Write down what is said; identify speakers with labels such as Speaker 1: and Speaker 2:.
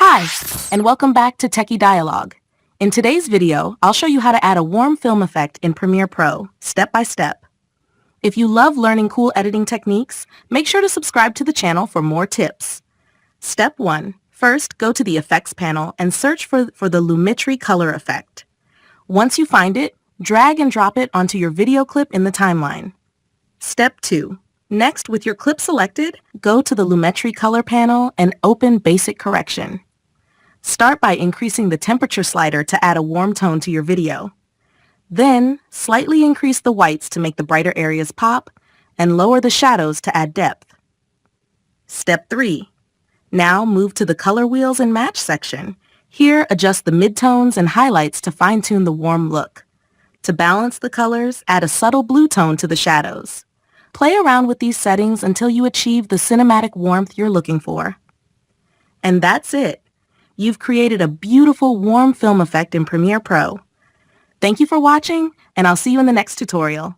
Speaker 1: Hi, and welcome back to Techie Dialogue. In today's video, I'll show you how to add a warm film effect in Premiere Pro, step by step. If you love learning cool editing techniques, make sure to subscribe to the channel for more tips. Step 1. First, go to the Effects panel and search for the Lumetri color effect. Once you find it, drag and drop it onto your video clip in the timeline. Step 2. Next, with your clip selected, go to the Lumetri color panel and open Basic Correction. Start by increasing the temperature slider to add a warm tone to your video. Then, slightly increase the whites to make the brighter areas pop, and lower the shadows to add depth. Step 3. Now move to the Color Wheels and Match section. Here, adjust the midtones and highlights to fine-tune the warm look. To balance the colors, add a subtle blue tone to the shadows. Play around with these settings until you achieve the cinematic warmth you're looking for. And that's it. You've created a beautiful warm film effect in Premiere Pro. Thank you for watching, and I'll see you in the next tutorial.